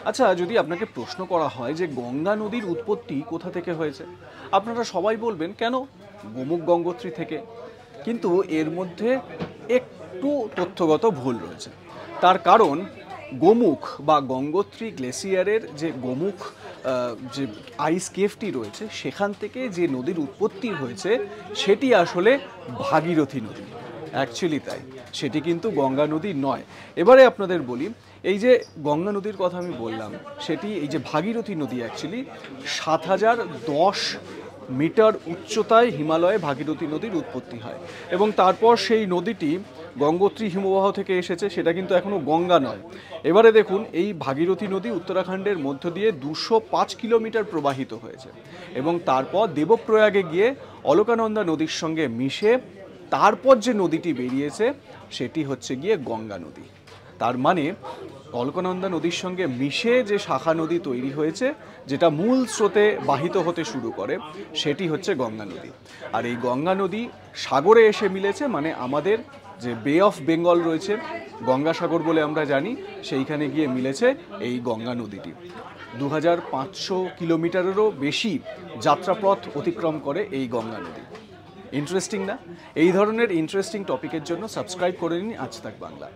আচ্ছা, যদি আপনাকে প্রশ্ন করা হয় যে গঙ্গা নদীর উৎপত্তি কোথা থেকে হয়েছে, আপনারা সবাই বলবেন কেন, গোমুখ গঙ্গোত্রী থেকে। কিন্তু এর মধ্যে একটু তথ্যগত ভুল রয়েছে। তার কারণ গোমুখ বা গঙ্গোত্রী গ্লেসিয়ারের যে গোমুখ যে আইস কেভটি রয়েছে, সেখান থেকে যে নদীর উৎপত্তি হয়েছে সেটি আসলে ভাগীরথী নদী। অ্যাকচুয়ালি তাই, সেটি কিন্তু গঙ্গা নদী নয়। এবারে আপনাদের বলি, এই যে গঙ্গা নদীর কথা আমি বললাম, সেটি এই যে ভাগীরথী নদী অ্যাকচুয়ালি 7010 মিটার উচ্চতায় হিমালয়ে ভাগীরথী নদীর উৎপত্তি হয়, এবং তারপর সেই নদীটি গঙ্গোত্রী হিমবাহ থেকে এসেছে, সেটা কিন্তু এখনও গঙ্গা নয়। এবারে দেখুন, এই ভাগীরথী নদী উত্তরাখণ্ডের মধ্য দিয়ে 205 কিলোমিটার প্রবাহিত হয়েছে, এবং তারপর দেবপ্রয়াগে গিয়ে অলকানন্দা নদীর সঙ্গে মিশে তারপর যে নদীটি বেরিয়েছে সেটি হচ্ছে গিয়ে গঙ্গা নদী। তার মানে অলকানন্দা নদীর সঙ্গে মিশে যে শাখা নদী তৈরি হয়েছে, যেটা মূল স্রোতে বাহিত হতে শুরু করে, সেটি হচ্ছে গঙ্গা নদী। আর এই গঙ্গা নদী সাগরে এসে মিলেছে, মানে আমাদের যে বে অফ বেঙ্গল রয়েছে, গঙ্গাসাগর বলে আমরা জানি, সেইখানে গিয়ে মিলেছে এই গঙ্গা নদীটি। 2500 কিলোমিটারেরও বেশি যাত্রাপথ অতিক্রম করে এই গঙ্গা নদী। ইন্টারেস্টিং না? এই ধরনের ইন্টারেস্টিং টপিকের জন্য সাবস্ক্রাইব করে নিন আজ তাক বাংলা।